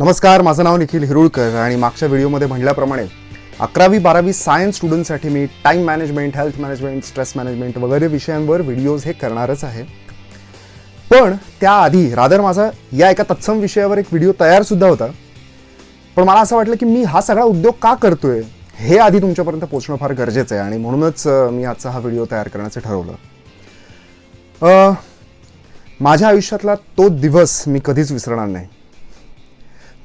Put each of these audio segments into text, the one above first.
नमस्कार, माझं नाव निखिल हिरुळकर आणि मागच्या व्हिडिओमध्ये म्हटल्याप्रमाणे 11वी-12वी सायन्स स्टुडंटसाठी मी time management, health management, stress management वगैरे विषयांवर व्हिडिओज हे करणारच आहे. पण त्याआधी रादर माझा या एका तत्सम विषयावर एक व्हिडिओ तयारसुद्धा होता. पण मला असं वाटलं की मी हा सगळा उद्योग का करतोय हे आधी तुमच्यापर्यंत पोहोचणं फार गरजेचं आहे आणि म्हणूनच मी आजचा हा व्हिडिओ तयार करण्याचं ठरवलं. माझ्या आयुष्यातला तो दिवस मी कधीच विसरणार नाही.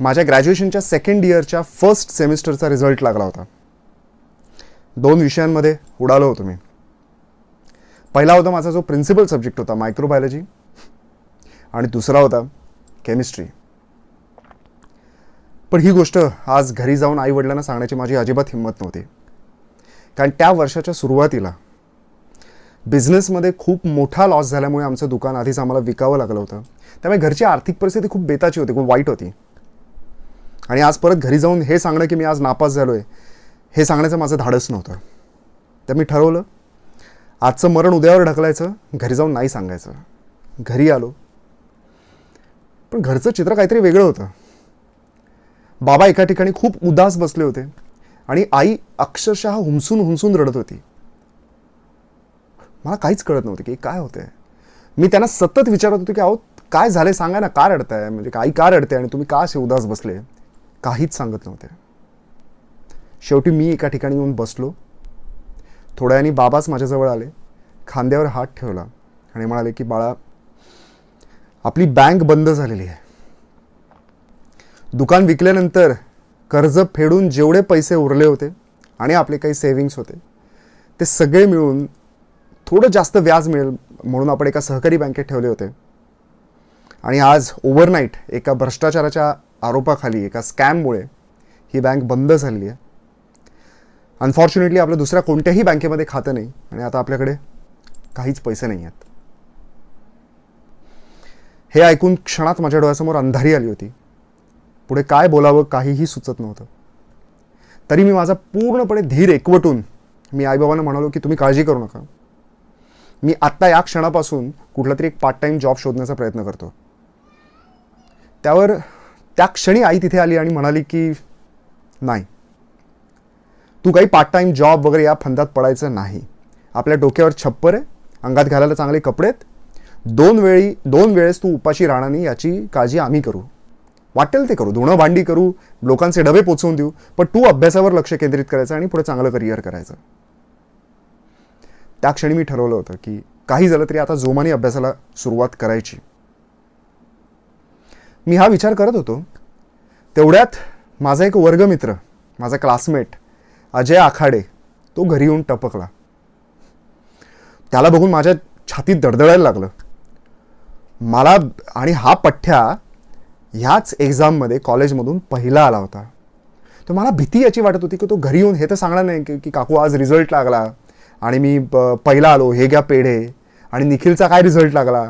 माझ्या ग्रॅज्युएशनच्या सेकंड इयरच्या फर्स्ट सेमिस्टरचा रिझल्ट लागला होता. 2 विषयांमध्ये उडालो होतो मी. पहिला होता माझा जो प्रिन्सिपल सब्जेक्ट होता मायक्रोबायोलॉजी आणि दुसरा होता केमिस्ट्री. पण ही गोष्ट आज घरी जाऊन आई वडिलांना सांगण्याची माझी अजिबात हिंमत नव्हती. कारण त्या वर्षाच्या सुरुवातीला बिझनेसमध्ये खूप मोठा लॉस झाल्यामुळे आमचं दुकान आधीच आम्हाला विकावं लागलं होतं. त्यामुळे घरची आर्थिक परिस्थिती खूप बेताची होती, खूप वाईट होती. आणि आज परत घरी जाऊन हे सांगणं की मी आज नापास झालो आहे हे सांगण्याचं माझं धाडस नव्हतं. तर मी ठरवलं आजचं मरण उद्यावर ढकलायचं, घरी जाऊन नाही सांगायचं. घरी आलो पण घरचं चित्र काहीतरी वेगळं होतं. बाबा एका ठिकाणी खूप उदास बसले होते आणि आई अक्षरशः हुमसून रडत होती. मला काहीच कळत नव्हतं की काय होतंय. मी त्यांना सतत विचारत होतो की अहो काय झालंय सांगा ना, का रडताय, म्हणजे आई का रडते आणि तुम्ही का असे उदास बसले. काहीच सांगत नव्हते. शेवटी मी एका ठिकाणी येऊन बसलो. थोड्या वेळाने बाबाच माझ्याजवळ आले, खांद्यावर हात ठेवला आणि म्हणाले की बाळा आपली बँक बंद झालेली आहे. दुकान विकल्यानंतर कर्ज फेडून जेवढे पैसे उरले होते आणि आपले काही सेव्हिंग्स होते ते सगळे मिळून थोडं जास्त व्याज मिळेल म्हणून आपण एका सहकारी बँकेत ठेवले होते. आणि आज ओव्हरनाईट एका भ्रष्टाचाराच्या आरोपाखाली एका स्कॅममुळे ही बँक बंद झालेली आहे. अनफॉर्च्युनेटली आपलं दुसऱ्या कोणत्याही बँकेमध्ये खातं नाही आणि आता आपल्याकडे काहीच पैसे नाही आहेत. हे ऐकून क्षणात माझ्या डोळ्यासमोर अंधारी आली होती. पुढे काय बोलावं काहीही सुचत नव्हतं. तरी मी माझा पूर्णपणे धीर एकवटून मी आईबाबांना म्हणालो की तुम्ही काळजी करू नका, मी आत्ता या क्षणापासून कुठला तरी एक पार्ट टाईम जॉब शोधण्याचा प्रयत्न करतो. त्यावर त्या क्षणी आई तिथे आली आणि म्हणाली की नाही, तू काही पार्ट टाईम जॉब वगैरे या फंदात पडायचं नाही. आपल्या डोक्यावर छप्पर आहे, अंगात घालायला चांगले कपडे आहेत, 2 वेळेस तू उपाशी राहणार नाही याची काळजी आम्ही करू. वाटेल ते करू, धुणं भांडी करू, लोकांचे डबे पोचवून देऊ, पण तू अभ्यासावर लक्ष केंद्रित करायचं आणि पुढे चांगलं करिअर करायचं. त्या क्षणी मी ठरवलं होतं की काही झालं तरी आता जोमाने अभ्यासाला सुरुवात करायची. मी हा विचार करत होतो तेवढ्यात माझा एक वर्गमित्र, माझा क्लासमेट अजय आखाडे तो घरी येऊन टपकला. त्याला बघून माझ्या छातीत दडदडायला लागलं. मला आणि हा पठ्ठ्या ह्याच एक्झाममध्ये कॉलेजमधून पहिला आला होता. तर मला भीती याची वाटत होती की तो घरी येऊन हे तर सांगणार नाही की काकू आज रिझल्ट लागला आणि मी पहिला आलो, हे घ्या पेढे, आणि निखिलचा काय रिझल्ट लागला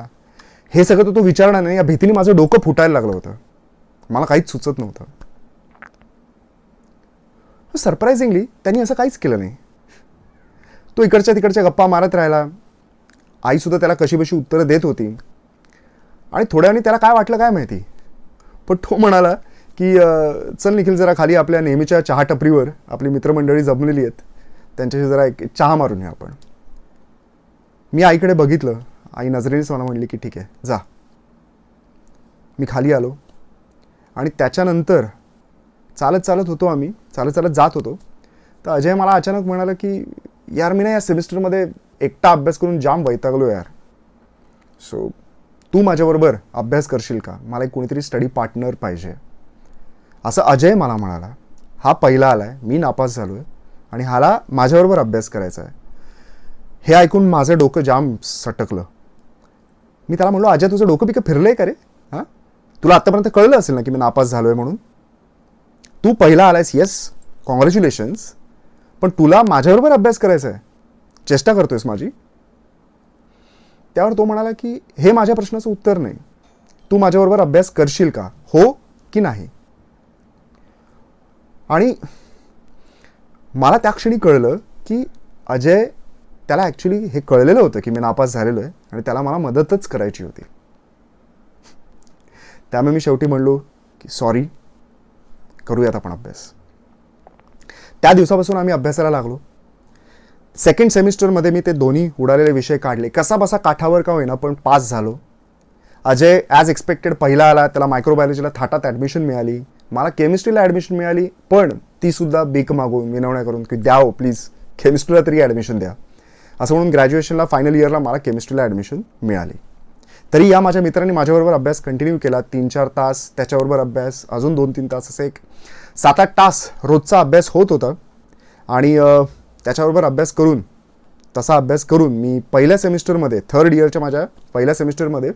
हे सगळं तो विचारणार नाही. या भीतीने माझं डोकं फुटायला लागलं होतं. मला काहीच सुचत नव्हतं. सरप्रायझिंगली त्यांनी असं काहीच केलं नाही. तो इकडच्या तिकडच्या गप्पा मारत राहिला. आईसुद्धा त्याला कशीबशी उत्तरं देत होती. आणि थोड्या वेळाने त्याला काय वाटलं काय माहिती, पण तो म्हणाला की चल निखिल जरा खाली आपल्या नेहमीच्या चहा टपरीवर आपली मित्रमंडळी जमलेली आहेत, त्यांच्याशी जरा एक चहा मारून या आपण. मी आईकडे बघितलं. आई नजरेनेच मला म्हणली की ठीक आहे जा. मी खाली आलो आणि त्याच्यानंतर चालत होतो आम्ही, चालत जात होतो. तर अजय मला अचानक म्हणाला की यार मी ना या सेमिस्टरमध्ये एकटा अभ्यास करून जाम वैतागलो यार, सो तू माझ्याबरोबर अभ्यास करशील का, मला एक कोणीतरी स्टडी पार्टनर पाहिजे, असं अजय मला म्हणाला. हा पहिला आला आहे, मी नापास झालो आहे आणि हाला माझ्याबरोबर अभ्यास करायचा आहे. हे ऐकून माझं डोकं जाम सटकलं. मी त्याला म्हणलो अजय तुझं डोकं पिकं फिरलं आहे का रे, हां तुला आत्तापर्यंत कळलं असेल ना की मी नापास झालो आहे म्हणून. तू पहिला आलायस, येस कॉंग्रॅच्युलेशन्स, पण तुला माझ्याबरोबर अभ्यास करायचा आहे, चेष्टा करतोयस माझी. त्यावर तो म्हणाला की हे माझ्या प्रश्नाचं उत्तर नाही, तू माझ्याबरोबर अभ्यास करशील का, हो की नाही. आणि मला त्या क्षणी कळलं की अजय त्याला ॲक्च्युली हे कळलेलं होतं की मी नापास झालेलो आहे आणि त्याला मला मदतच करायची होती. त्यामुळे मी शेवटी म्हणलो की सॉरी, करूयात आपण अभ्यास. त्या दिवसापासून आम्ही अभ्यासाला लागलो. सेकंड सेमिस्टरमध्ये मी ते दोन्ही उडालेले विषय काढले. कसा बसा काठावर का होईना पण पास झालो. अजय ॲज एक्सपेक्टेड पहिला आला, त्याला मायक्रोबायोलॉजीला थाटात ॲडमिशन मिळाली. मला केमिस्ट्रीला ॲडमिशन मिळाली, पण तीसुद्धा बीक मागून विनवण्या करून की द्या हो प्लीज केमिस्ट्रीला तरी ॲडमिशन द्या असं म्हणून ग्रॅज्युएशनला फायनल इयरला मला केमिस्ट्रीला ॲडमिशन मिळाली. तरी या माझ्या मित्रांनी माझ्याबरोबर अभ्यास कंटिन्यू केला. 3-4 तास त्याच्याबरोबर अभ्यास, अजून 2-3 तास, असे एक 7-8 तास रोजचा अभ्यास होत होता. आणि त्याच्याबरोबर तसा अभ्यास करून मी पहिल्या सेमिस्टरमध्ये, थर्ड इयरच्या माझ्या पहिल्या सेमिस्टरमध्ये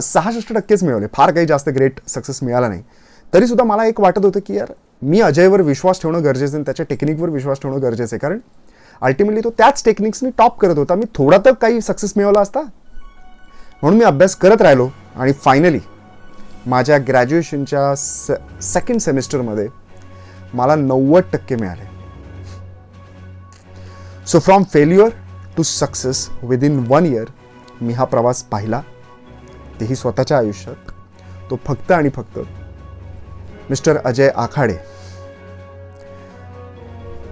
66% मिळवले. फार काही जास्त ग्रेट सक्सेस मिळाला नाही. तरीसुद्धा मला एक वाटत होतं की यार मी अजयवर विश्वास ठेवणं गरजेचं आहे, त्याच्या टेक्निकवर विश्वास ठेवणं गरजेचं आहे. कारण अल्टिमेटली तो त्याच टेक्निक्सनी टॉप करत होता. मी थोडा तर काही सक्सेस मिळवला असता. म्हणून मी अभ्यास करत राहिलो आणि फायनली माझ्या ग्रॅज्युएशनच्या सेकंड सेमिस्टरमध्ये मला 90% मिळाले. So from failure to success within 1 year मी हा प्रवास पाहिला, तेही स्वतःच्या आयुष्यात. तो फक्त आणि फक्त मिस्टर अजय आखाडे.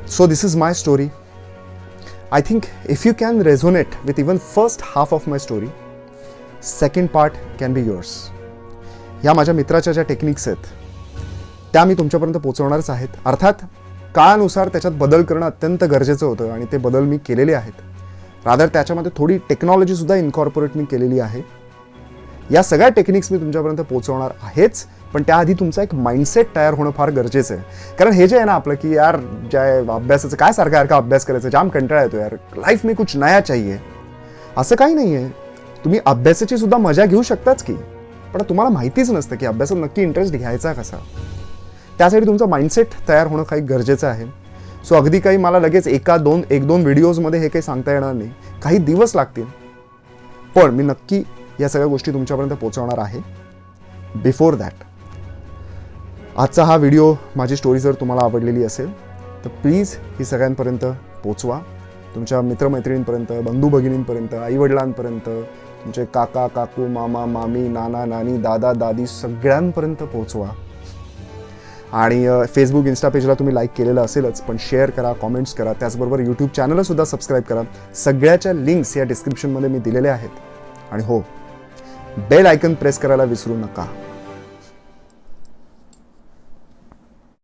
So this is my story. I think if you can resonate with even first half of my story, second part can be yours. ह्या माझ्या मित्राच्या ज्या टेक्निक्स आहेत त्या मी तुमच्यापर्यंत पोहोचवणारच आहेत. अर्थात काळानुसार त्याच्यात बदल करणं अत्यंत गरजेचं होतं आणि ते बदल मी केलेले आहेत. रादर त्याच्यामध्ये थोडी टेक्नॉलॉजीसुद्धा इन्कॉर्पोरेट मी केलेली आहे. या सगळ्या टेक्निक्स मी तुमच्यापर्यंत पोहोचवणार आहेच, पण त्याआधी तुमचा एक माइंडसेट तयार होणं फार गरजेचं आहे. कारण हे जे आहे ना आपलं की यार ज्या अभ्यासाचं काय सारखा अभ्यास करायचं, जाम कंटाळा येतो यार, लाईफ में कुछ नया चाहिए, असं काही नाही आहे. तुम्ही अभ्यासाची सुद्धा मजा घेऊ शकताच की, पण तुम्हाला माहितीच नसतं की अभ्यासात नक्की इंटरेस्ट घ्यायचा कसा. त्यासाठी तुमचं माइंडसेट तयार होणं काही गरजेचं आहे. सो अगदी काही मला लगेच एक दोन व्हिडिओजमध्ये हे काही सांगता येणार नाही, काही दिवस लागतील, पण मी नक्की या सगळ्या गोष्टी तुमच्यापर्यंत पोहोचवणार आहे. बिफोर दॅट, आजचा हा व्हिडिओ, माझी स्टोरी जर तुम्हाला आवडलेली असेल तर प्लीज ही सगळ्यांपर्यंत पोचवा. तुमच्या मित्रमैत्रिणींपर्यंत, बंधू भगिनींपर्यंत, आईवडिलांपर्यंत, तुमचे काका काकू, मामा मामी, नाना नानी, दादा दादी सगळ्यांपर्यंत पोचवा. आणि फेसबुक इन्स्टा पेजला तुम्ही लाईक केलेलं असेलच, पण शेअर करा, कॉमेंट्स करा. त्याचबरोबर यूट्यूब चॅनलसुद्धा सबस्क्राईब करा. सगळ्याच्या लिंक्स या डिस्क्रिप्शनमध्ये मी दिलेल्या आहेत. आणि हो, बेल आयकन प्रेस करायला विसरू नका.